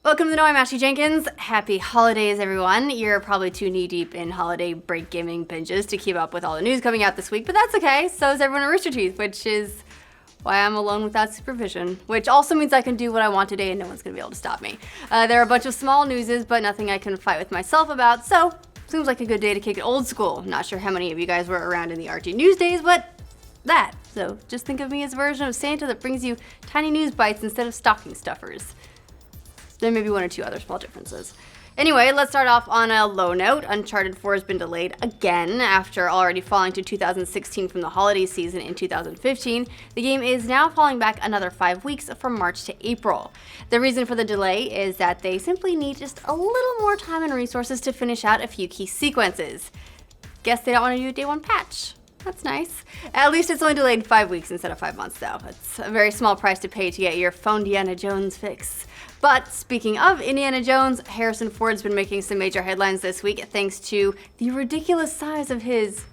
Welcome to the Know, I'm Ashley Jenkins. Happy holidays, everyone. You're probably too knee-deep in holiday break gaming binges to keep up with all the news coming out this week, but that's okay. So is everyone at Rooster Teeth, which is why I'm alone without supervision, which also means I can do what I want today and no one's gonna be able to stop me. There are a bunch of small newses, but nothing I can fight with myself about, so seems like a good day to kick it old school. Not sure how many of you guys were around in the RT News days, but that. So just think of me as a version of Santa that brings you tiny news bites instead of stocking stuffers. There may be one or two other small differences. Anyway, let's start off on a low note. Uncharted 4 has been delayed again after already falling to 2016 from the holiday season in 2015. The game is now falling back another 5 weeks from March to April. The reason for the delay is that they simply need just a little more time and resources to finish out a few key sequences. Guess they don't want to do a day one patch. That's nice. At least it's only delayed 5 weeks instead of 5 months, though. It's a very small price to pay to get your phone Indiana Jones fix. But speaking of Indiana Jones, Harrison Ford's been making some major headlines this week thanks to the ridiculous size of his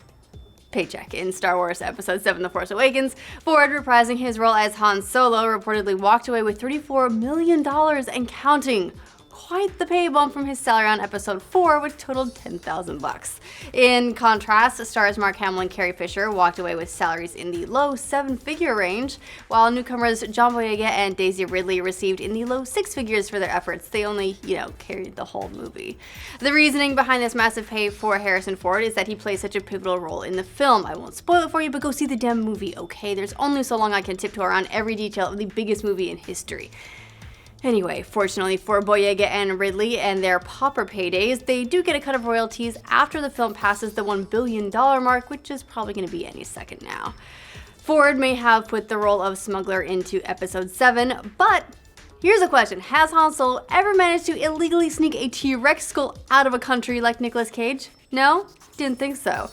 paycheck in Star Wars Episode 7 The Force Awakens. Ford, reprising his role as Han Solo, reportedly walked away with $34 million and counting. Quite the pay bump from his salary on Episode 4, which totaled $10,000. In contrast, stars Mark Hamill and Carrie Fisher walked away with salaries in the low seven-figure range, while newcomers John Boyega and Daisy Ridley received in the low six figures for their efforts. They only, carried the whole movie. The reasoning behind this massive pay for Harrison Ford is that he plays such a pivotal role in the film. I won't spoil it for you, but go see the damn movie, okay? There's only so long I can tiptoe around every detail of the biggest movie in history. Anyway, fortunately for Boyega and Ridley and their pauper paydays, they do get a cut of royalties after the film passes the $1 billion mark, which is probably going to be any second now. Ford may have put the role of smuggler into Episode 7, but here's a question. Has Han Solo ever managed to illegally sneak a T-Rex skull out of a country like Nicolas Cage? No? Didn't think so.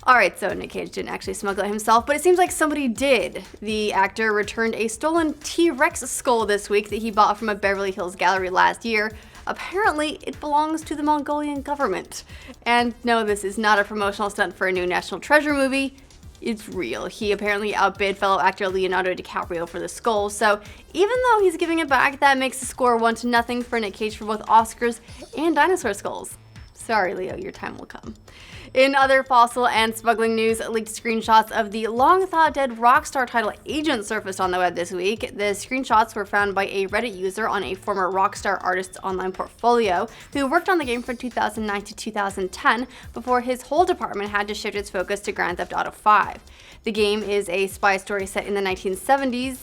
Alright, so Nick Cage didn't actually smuggle it himself, but it seems like somebody did. The actor returned a stolen T-Rex skull this week that he bought from a Beverly Hills gallery last year. Apparently, it belongs to the Mongolian government. And no, this is not a promotional stunt for a new National Treasure movie. It's real. He apparently outbid fellow actor Leonardo DiCaprio for the skull, so even though he's giving it back, that makes the score 1-0 for Nick Cage for both Oscars and dinosaur skulls. Sorry, Leo, your time will come. In other fossil and smuggling news, leaked screenshots of the long-thought-dead Rockstar title Agent surfaced on the web this week. The screenshots were found by a Reddit user on a former Rockstar artist's online portfolio who worked on the game from 2009 to 2010 before his whole department had to shift its focus to Grand Theft Auto 5. The game is a spy story set in the 1970s.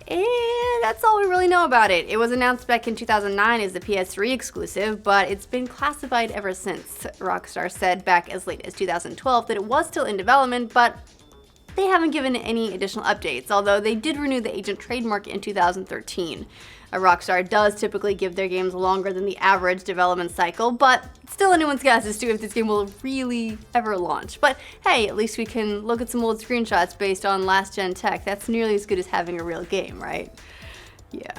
And that's all we really know about it. It was announced back in 2009 as the PS3 exclusive, but it's been classified ever since. Rockstar said back as late as 2012 that it was still in development, but they haven't given any additional updates, although they did renew the Agent trademark in 2013. Rockstar does typically give their games longer than the average development cycle, but still anyone's guess as to if this game will really ever launch. But hey, at least we can look at some old screenshots based on last-gen tech. That's nearly as good as having a real game, right? Yeah.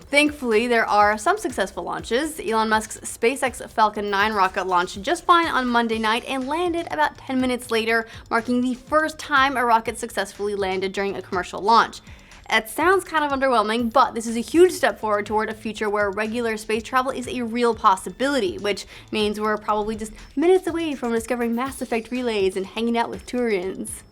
Thankfully, there are some successful launches. Elon Musk's SpaceX Falcon 9 rocket launched just fine on Monday night and landed about 10 minutes later, marking the first time a rocket successfully landed during a commercial launch. It sounds kind of underwhelming, but this is a huge step forward toward a future where regular space travel is a real possibility, which means we're probably just minutes away from discovering Mass Effect relays and hanging out with Turians.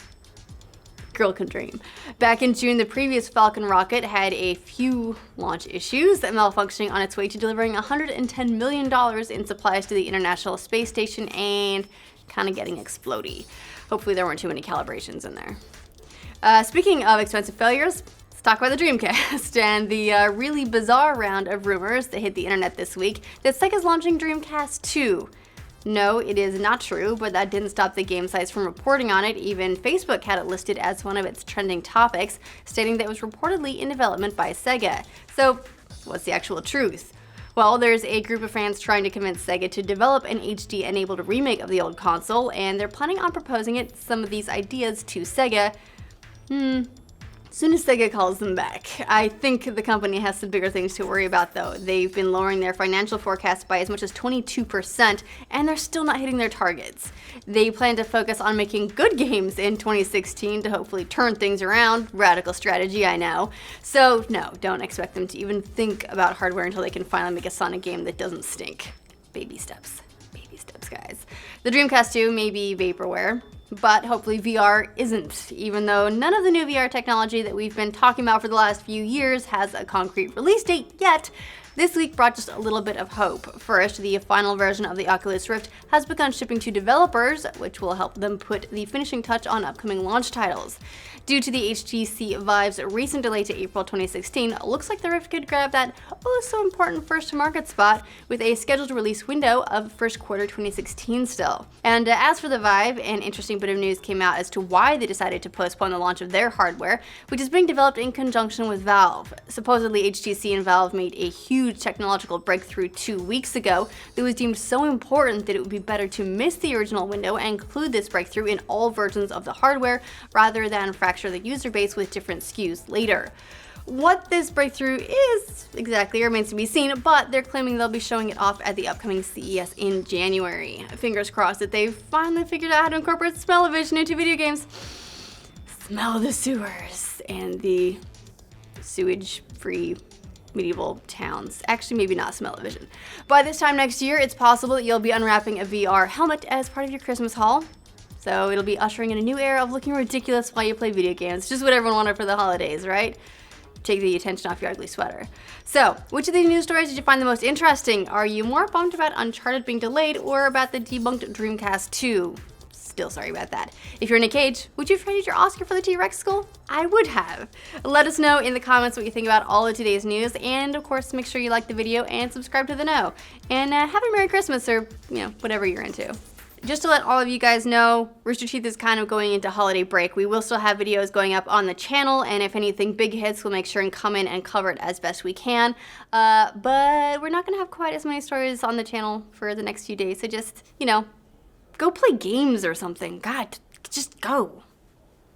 Girl can dream. Back in June, the previous Falcon rocket had a few launch issues, malfunctioning on its way to delivering $110 million in supplies to the International Space Station and kind of getting explodey. Hopefully there weren't too many calibrations in there. Speaking of expensive failures, let's talk about the Dreamcast and the really bizarre round of rumors that hit the internet this week that Sega's launching Dreamcast 2. No, it is not true, but that didn't stop the game sites from reporting on it. Even Facebook had it listed as one of its trending topics, stating that it was reportedly in development by Sega. So, what's the actual truth? Well, there's a group of fans trying to convince Sega to develop an HD-enabled remake of the old console, and they're planning on proposing some of these ideas to Sega. Soon as Sega calls them back. I think the company has some bigger things to worry about, though. They've been lowering their financial forecast by as much as 22%, and they're still not hitting their targets. They plan to focus on making good games in 2016 to hopefully turn things around. Radical strategy, I know. So no, don't expect them to even think about hardware until they can finally make a Sonic game that doesn't stink. Baby steps. Baby steps, guys. The Dreamcast 2 may be vaporware, but hopefully VR isn't, even though none of the new VR technology that we've been talking about for the last few years has a concrete release date yet. This week brought just a little bit of hope. First, the final version of the Oculus Rift has begun shipping to developers, which will help them put the finishing touch on upcoming launch titles. Due to the HTC Vive's recent delay to April 2016, it looks like the Rift could grab that so important first-to-market spot with a scheduled release window of first quarter 2016 still. And as for the Vive, an interesting bit of news came out as to why they decided to postpone the launch of their hardware, which is being developed in conjunction with Valve. Supposedly, HTC and Valve made a huge technological breakthrough 2 weeks ago that was deemed so important that it would be better to miss the original window and include this breakthrough in all versions of the hardware rather than fracture the user base with different SKUs later. What this breakthrough is exactly remains to be seen, but they're claiming they'll be showing it off at the upcoming CES in January. Fingers crossed that they've finally figured out how to incorporate smell-o-vision into video games. Smell the sewers and the sewage-free medieval towns. Actually, maybe not smell-o-vision. By this time next year, it's possible that you'll be unwrapping a VR helmet as part of your Christmas haul. So it'll be ushering in a new era of looking ridiculous while you play video games. Just what everyone wanted for the holidays, right? Take the attention off your ugly sweater. So, which of these news stories did you find the most interesting? Are you more bummed about Uncharted being delayed or about the debunked Dreamcast 2? Still sorry about that. If you're in a cage, would you have traded your Oscar for the T-Rex skull? I would have. Let us know in the comments what you think about all of today's news, and of course make sure you like the video and subscribe to The Know. And have a Merry Christmas, or whatever you're into. Just to let all of you guys know, Rooster Teeth is kind of going into holiday break. We will still have videos going up on the channel, and if anything big hits, we'll make sure and come in and cover it as best we can. But we're not going to have quite as many stories on the channel for the next few days, so just, go play games or something. God, just go.